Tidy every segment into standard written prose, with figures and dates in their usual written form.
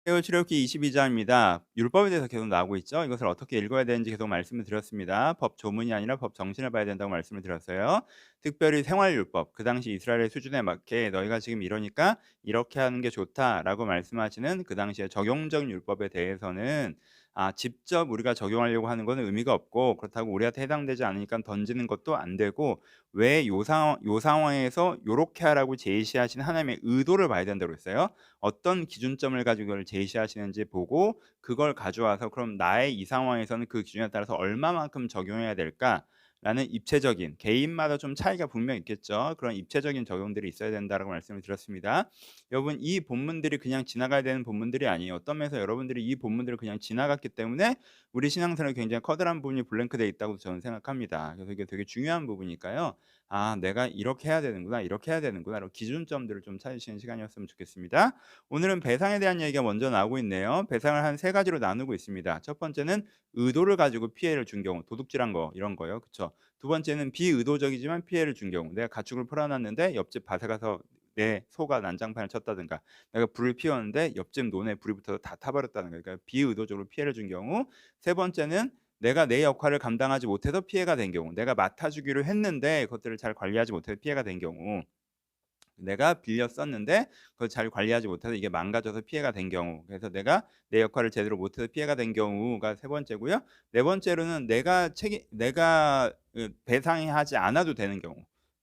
세월 출애굽기 22장입니다. 율법에 대해서 계속 나오고 있죠. 이것을 어떻게 읽어야 되는지 계속 말씀을 드렸습니다. 법 조문이 아니라 법 정신을 봐야 된다고 말씀을 드렸어요. 특별히 생활율법, 그 당시 이스라엘의 수준에 맞게 너희가 지금 이러니까 이렇게 하는 게 좋다라고 말씀하시는 그 당시의 적용적 율법에 대해서는 직접 우리가 적용하려고 하는 것은 의미가 없고, 그렇다고 우리한테 해당되지 않으니까 던지는 것도 안 되고, 왜 요 상황에서 요렇게 하라고 제시하신 하나님의 의도를 봐야 된다고 했어요. 어떤 기준점을 가지고 그걸 제시하시는지 보고 그걸 가져와서 그럼 나의 이 상황에서는 그 기준에 따라서 얼마만큼 적용해야 될까라는 입체적인, 개인마다 좀 차이가 분명히 있겠죠. 그런 입체적인 적용들이 있어야 된다라고 말씀을 드렸습니다. 여러분, 이 본문들이 그냥 지나가야 되는 본문들이 아니에요. 어떤 면에서 여러분들이 이 본문들을 그냥 지나갔기 때문에 우리 신앙생활에 굉장히 커다란 부분이 블랭크되어 있다고 저는 생각합니다. 그래서 이게 되게 중요한 부분이니까요. 내가 이렇게 해야 되는구나, 이렇게 해야 되는구나, 이런 기준점들을 좀 찾으시는 시간이었으면 좋겠습니다. 오늘은 배상에 대한 얘기가 먼저 나오고 있네요. 배상을 한 세 가지로 나누고 있습니다. 첫 번째는 의도를 가지고 피해를 준 경우, 도둑질한 거 이런 거요. 그렇죠? 두 번째는 비의도적이지만 피해를 준 경우, 내가 가축을 풀어놨는데 옆집 밭에 가서 내 소가 난장판을 쳤다든가, 내가 불을 피웠는데 옆집 논에 불이 붙어서 다 타버렸다든가, 그러니까 비의도적으로 피해를 준 경우. 세 번째는 내가 내 역할을 감당하지 못해서 피해가 된 경우, 내가 맡아주기로 했는데 그것들을 잘 관리하지 못해서 피해가 된 경우, 내가 빌려 썼는데 그걸 잘 관리하지 못해서 이게 망가져서 피해가 된 경우, 그래서 내가 내 역할을 제대로 못해서 피해가 된 경우가 세 번째고요. 네 번째로는 내가 배상하지 않아도 되는 경우,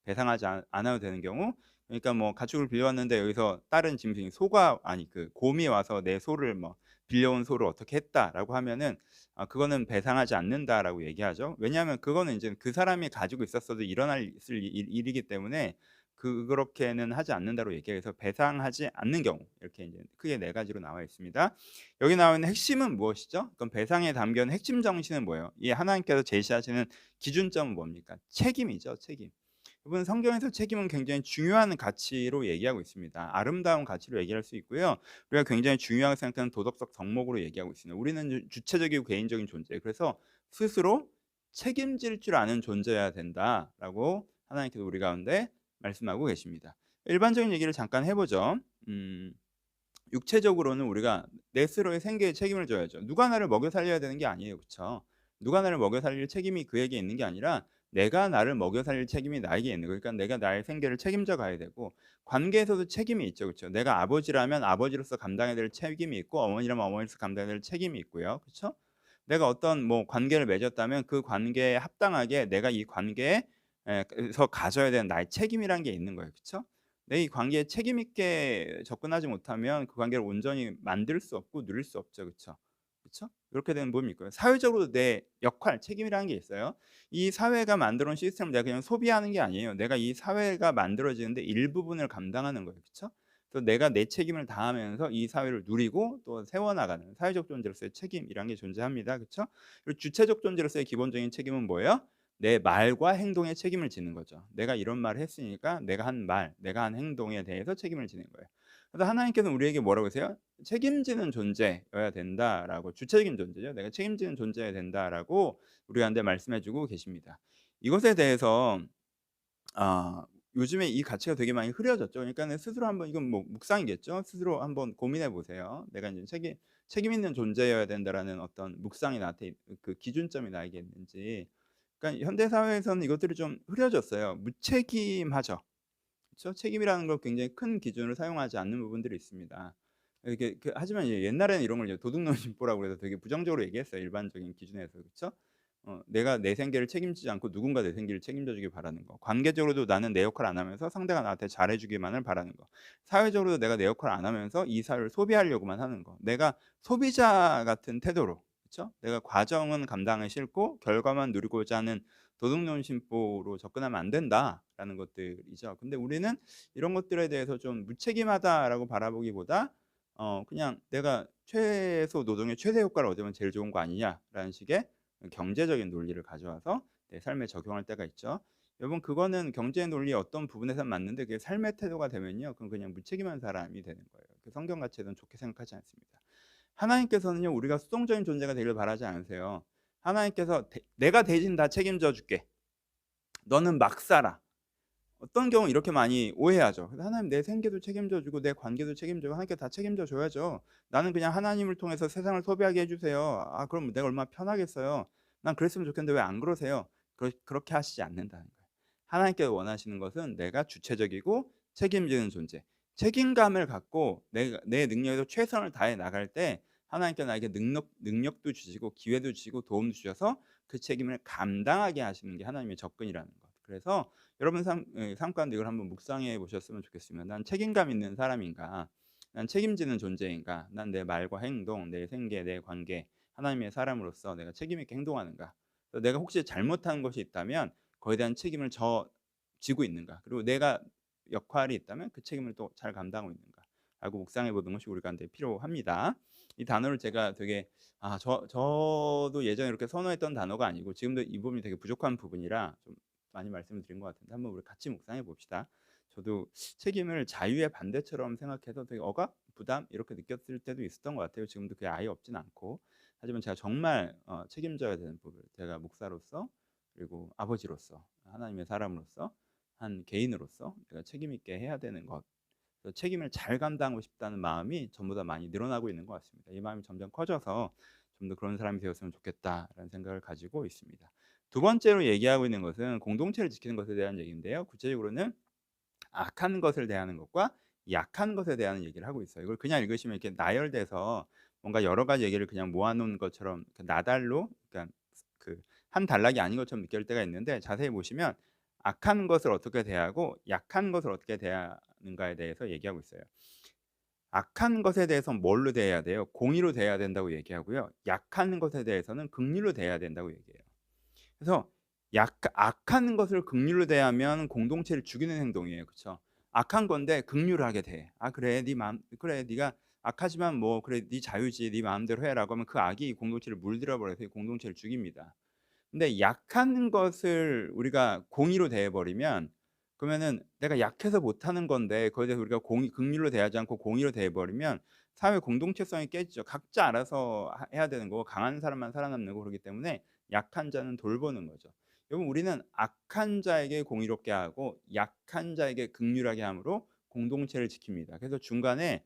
배상하지 않아도 되는 경우. 그러니까 뭐 가축을 빌려왔는데 여기서 다른 짐승이 소가 아니 그 곰이 와서 내 소를 뭐 빌려온 소를 어떻게 했다라고 하면은 그거는 배상하지 않는다라고 얘기하죠. 왜냐하면 그거는 이제 그 사람이 가지고 있었어도 일어날 일이기 때문에 그렇게는 하지 않는다고 얘기해서 배상하지 않는 경우, 이렇게 이제 크게 네 가지로 나와 있습니다. 여기 나와 있는 핵심은 무엇이죠? 그럼 배상에 담겨 있는 핵심 정신은 뭐예요? 이 하나님께서 제시하시는 기준점은 뭡니까? 책임이죠, 책임. 이번 성경에서 책임은 굉장히 중요한 가치로 얘기하고 있습니다. 아름다운 가치로 얘기할 수 있고요. 우리가 굉장히 중요하게 생각하는 도덕적 덕목으로 얘기하고 있습니다. 우리는 주체적이고 개인적인 존재. 그래서 스스로 책임질 줄 아는 존재여야 된다라고 하나님께서 우리 가운데 말씀하고 계십니다. 일반적인 얘기를 잠깐 해보죠. 육체적으로는 우리가 내 스스로의 생계에 책임을 져야죠. 누가 나를 먹여 살려야 되는 게 아니에요. 그렇죠? 누가 나를 먹여 살릴 책임이 그에게 있는 게 아니라 내가 나를 먹여 살릴 책임이 나에게 있는 거예요. 그러니까 내가 나의 생계를 책임져 가야 되고, 관계에서도 책임이 있죠. 그렇죠? 내가 아버지라면 아버지로서 감당해야 될 책임이 있고, 어머니라면 어머니로서 감당해야 될 책임이 있고요. 그렇죠? 내가 어떤 뭐 관계를 맺었다면 그 관계에 합당하게 내가 이 관계에 서 가져야 되는 나의 책임이란 게 있는 거예요. 그렇죠? 내 이 관계에 책임 있게 접근하지 못하면 그 관계를 온전히 만들 수 없고 누릴 수 없죠. 그렇죠? 그렇죠? 그렇게 되면 뭡니까? 사회적으로 내 역할, 책임이라는 게 있어요. 이 사회가 만들어 놓은 시스템을 내가 그냥 소비하는 게 아니에요. 내가 이 사회가 만들어지는데 일부분을 감당하는 거예요. 그렇죠? 그래서 내가 내 책임을 다하면서 이 사회를 누리고 또 세워나가는 사회적 존재로서의 책임이라는 게 존재합니다. 그렇죠? 그리고 주체적 존재로서의 기본적인 책임은 뭐예요? 내 말과 행동에 책임을 지는 거죠. 내가 이런 말을 했으니까 내가 한 말, 내가 한 행동에 대해서 책임을 지는 거예요. 그래서 하나님께서는 우리에게 뭐라고 하세요? 책임지는 존재여야 된다라고, 주체적인 존재죠. 내가 책임지는 존재여야 된다라고 우리한테 말씀해 주고 계십니다. 이것에 대해서 요즘에 이 가치가 되게 많이 흐려졌죠. 그러니까는 스스로 한번, 이건 뭐 묵상이겠죠. 스스로 한번 고민해 보세요. 내가 이제 책임 있는 존재여야 된다라는 어떤 묵상이 나한테, 그 기준점이 나에게 있는지. 그러니까 현대 사회에서는 이것들이 좀 흐려졌어요. 무책임하죠. 그렇죠? 책임이라는 걸 굉장히 큰 기준으로 사용하지 않는 부분들이 있습니다. 이게 하지만 이제 옛날에는 이런 걸 이제 도둑놈심보라고 해서 되게 부정적으로 얘기했어요. 일반적인 기준에서. 그렇죠? 내가 내 생계를 책임지지 않고 누군가 내 생계를 책임져 주길 바라는 거. 관계적으로도 나는 내 역할을 안 하면서 상대가 나한테 잘해 주기만을 바라는 거. 사회적으로도 내가 내 역할을 안 하면서 이 사회를 소비하려고만 하는 거. 내가 소비자 같은 태도로, 그렇죠? 내가 과정은 감당하기 싫고 결과만 누리고자 하는 도둑놈 심보로 접근하면 안 된다라는 것들이죠. 근데 우리는 이런 것들에 대해서 좀 무책임하다라고 바라보기보다 그냥 내가 최소 노동의 최대 효과를 얻으면 제일 좋은 거 아니냐라는 식의 경제적인 논리를 가져와서 내 삶에 적용할 때가 있죠. 여러분, 그거는 경제 논리의 어떤 부분에선 맞는데 그게 삶의 태도가 되면요, 그건 그냥 무책임한 사람이 되는 거예요. 그 성경 가치에는 좋게 생각하지 않습니다. 하나님께서는요, 우리가 수동적인 존재가 되기를 바라지 않으세요. 하나님께서 내가 대신 다 책임져 줄게. 너는 막 살아. 어떤 경우 이렇게 많이 오해하죠. 그래서 '하나님 내 생계도 책임져 주고 내 관계도 책임져 주고 하나님께 다 책임져 줘야죠. 나는 그냥 하나님을 통해서 세상을 소비하게 해 주세요. 아 그럼 내가 얼마나 편하겠어요. 난 그랬으면 좋겠는데 왜 안 그러세요?' 그렇게 하시지 않는다는 거예요. 하나님께서 원하시는 것은 내가 주체적이고 책임지는 존재. 책임감을 갖고 내가 내 능력에서 최선을 다해 나갈 때 하나님께서 나에게 능력도 주시고 기회도 주시고 도움도 주셔서 그 책임을 감당하게 하시는 게 하나님의 접근이라는 것. 그래서 여러분 삶 가운데 이걸 한번 묵상해 보셨으면 좋겠습니다. '난 책임감 있는 사람인가? 난 책임지는 존재인가? 난 내 말과 행동, 내 생계, 내 관계, 하나님의 사람으로서 내가 책임 있게 행동하는가? 내가 혹시 잘못한 것이 있다면 거기에 대한 책임을 지고 있는가? 그리고 내가 역할이 있다면 그 책임을 또 잘 감당하고 있는가? 라고 묵상해 보는 것이 우리 가운데 필요합니다. 이 단어를 제가 되게 저도 예전에 이렇게 선호했던 단어가 아니고 지금도 이 부분이 되게 부족한 부분이라 좀 많이 말씀을 드린 것 같은데 한번 우리 같이 묵상해 봅시다. 저도 책임을 자유의 반대처럼 생각해서 되게 억압, 부담 이렇게 느꼈을 때도 있었던 것 같아요. 지금도 그게 아예 없진 않고. 하지만 제가 정말 책임져야 되는 부분, 제가 목사로서 그리고 아버지로서 하나님의 사람으로서 한 개인으로서 내가 책임 있게 해야 되는 것, 그 책임을 잘 감당하고 싶다는 마음이 전보다 많이 늘어나고 있는 것 같습니다. 이 마음이 점점 커져서 좀 더 그런 사람이 되었으면 좋겠다라는 생각을 가지고 있습니다. 두 번째로 얘기하고 있는 것은 공동체를 지키는 것에 대한 얘기인데요. 구체적으로는 악한 것을 대하는 것과 약한 것에 대한 얘기를 하고 있어요. 이걸 그냥 읽으시면 이렇게 나열돼서 뭔가 여러 가지 얘기를 그냥 모아 놓은 것처럼 나달로, 그러니까 그 한 단락이 아닌 것처럼 느껴질 때가 있는데 자세히 보시면 악한 것을 어떻게 대하고 약한 것을 어떻게 대하는가에 대해서 얘기하고 있어요. 악한 것에 대해서는 뭘로 대해야 돼요? 공의로 대해야 된다고 얘기하고요. 약한 것에 대해서는 긍휼로 대해야 된다고 얘기해요. 그래서 악한 것을 긍휼로 대하면 공동체를 죽이는 행동이에요. 그쵸? 악한 건데 긍휼하게 대. "아 그래. 네 마음 그래 네가 악하지만 뭐 그래 네 자유지. 네 마음대로 해."라고 하면 그 악이 공동체를 물들여 버려서 이 공동체를 죽입니다. 근데 약한 것을 우리가 공의로 대해 버리면 그러면은 내가 약해서 못하는 건데 거기에 대해서 우리가 공의 긍휼로 대하지 않고 공의로 대해 버리면 사회 공동체성이 깨지죠. 각자 알아서 해야 되는 거고 강한 사람만 살아남는 거고 그러기 때문에 약한 자는 돌보는 거죠. 여러분 우리는 악한 자에게 공의롭게 하고 약한 자에게 긍휼하게 함으로 공동체를 지킵니다. 그래서 중간에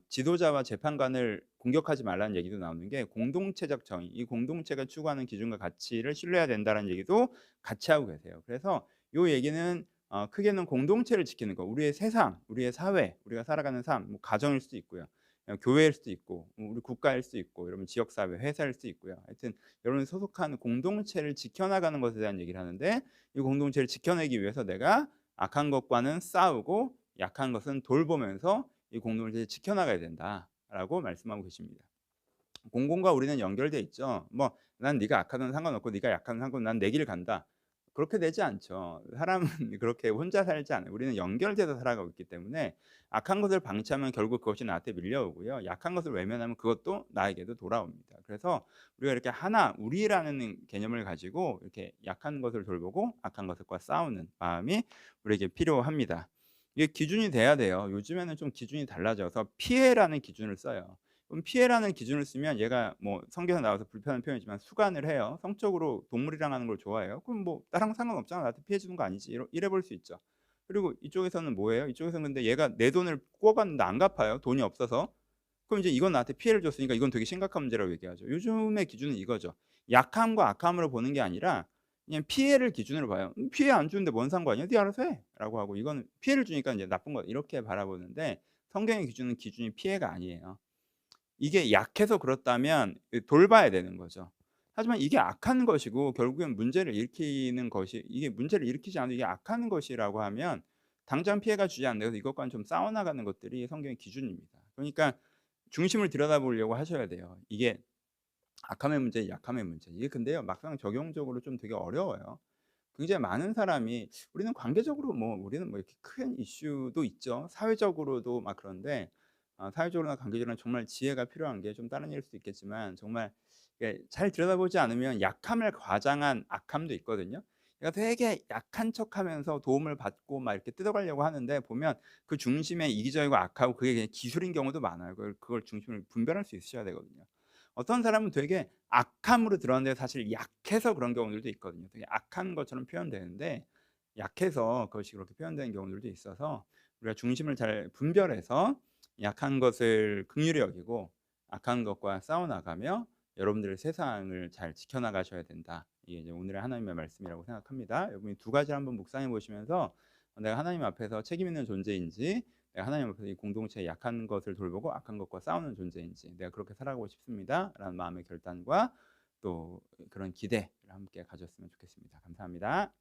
지도자와 재판관을 공격하지 말라는 얘기도 나오는 게 공동체적 정의, 이 공동체가 추구하는 기준과 가치를 신뢰해야 된다는 얘기도 같이 하고 계세요. 그래서 요 얘기는 크게는 공동체를 지키는 거, 우리의 세상, 우리의 사회, 우리가 살아가는 삶, 뭐 가정일 수도 있고요. 교회일 수도 있고 우리 국가일 수도 있고 여러분 지역 사회, 회사일 수도 있고요. 하여튼 여러분이 소속한 공동체를 지켜나가는 것에 대한 얘기를 하는데 이 공동체를 지켜내기 위해서 내가 악한 것과는 싸우고 약한 것은 돌보면서 이 공동체를 지켜나가야 된다라고 말씀하고 계십니다. 공공과 우리는 연결돼 있죠. 뭐 "난 네가 악하든 상관없고 네가 약하든 상관없고 난 내 길 간다." 그렇게 되지 않죠. 사람은 그렇게 혼자 살지 않아요. 우리는 연결돼서 살아가고 있기 때문에 악한 것을 방치하면 결국 그것이 나한테 밀려오고요. 약한 것을 외면하면 그것도 나에게도 돌아옵니다. 그래서 우리가 이렇게 하나 우리라는 개념을 가지고 이렇게 약한 것을 돌보고 악한 것과 싸우는 마음이 우리에게 필요합니다. 이게 기준이 돼야 돼요. 요즘에는 좀 기준이 달라져서 피해라는 기준을 써요. 그럼 피해라는 기준을 쓰면 얘가 뭐 성경에 나와서 불편한 표현이지만 수간을 해요. 성적으로 동물이랑 하는 걸 좋아해요. 그럼 뭐 나랑 상관없잖아. 나한테 피해 주는 거 아니지. 이래 볼 수 있죠. 그리고 이쪽에서는 뭐예요? 이쪽에서는 근데 얘가 내 돈을 꿔갔는데 안 갚아요. 돈이 없어서. 그럼 이제 이건 나한테 피해를 줬으니까 이건 되게 심각한 문제라고 얘기하죠. 요즘의 기준은 이거죠. 약함과 악함으로 보는 게 아니라 그냥 피해를 기준으로 봐요. 피해 안 주는데 뭔 상관이야? 네 알아서 해."라고 하고 이거는 피해를 주니까 이제 나쁜 거다. 이렇게 바라보는데 성경의 기준은 기준이 피해가 아니에요. 이게 약해서 그렇다면 돌봐야 되는 거죠. 하지만 이게 악한 것이고 결국엔 문제를 일으키는 것이 이게 문제를 일으키지 않아도 이게 악한 것이라고 하면 당장 피해가 주지 않는 이것과는 좀 싸워 나가는 것들이 성경의 기준입니다. 그러니까 중심을 들여다보려고 하셔야 돼요. 이게 악함의 문제, 약함의 문제. 이게 근데요 막상 적용적으로 좀 되게 어려워요. 굉장히 많은 사람이 우리는 관계적으로 뭐 우리는 뭐 이렇게 큰 이슈도 있죠. 사회적으로도 막 그런데 사회적으로나 관계적으로나 정말 지혜가 필요한 게 좀 다른 일일 수도 있겠지만 정말 이게 잘 들여다보지 않으면 약함을 과장한 악함도 있거든요. 그러니까 되게 약한 척하면서 도움을 받고 막 이렇게 뜯어가려고 하는데 보면 그 중심에 이기적이고 악하고 그게 그냥 기술인 경우도 많아요. 그걸 중심을 분별할 수 있으셔야 되거든요. 어떤 사람은 되게 악함으로 드러나는데 사실 약해서 그런 경우들도 있거든요. 되게 악한 것처럼 표현되는데 약해서 그것이 그렇게 표현되는 경우들도 있어서 우리가 중심을 잘 분별해서 약한 것을 긍휼히 여기고 악한 것과 싸워 나가며 여러분들의 세상을 잘 지켜나가셔야 된다. 이게 이제 오늘의 하나님의 말씀이라고 생각합니다. 여러분이 두 가지를 한번 묵상해 보시면서 내가 하나님 앞에서 책임 있는 존재인지, 내가 하나님 앞에서 이 공동체의 약한 것을 돌보고 악한 것과 싸우는 존재인지, 내가 그렇게 살아가고 싶습니다라는 마음의 결단과 또 그런 기대를 함께 가졌으면 좋겠습니다. 감사합니다.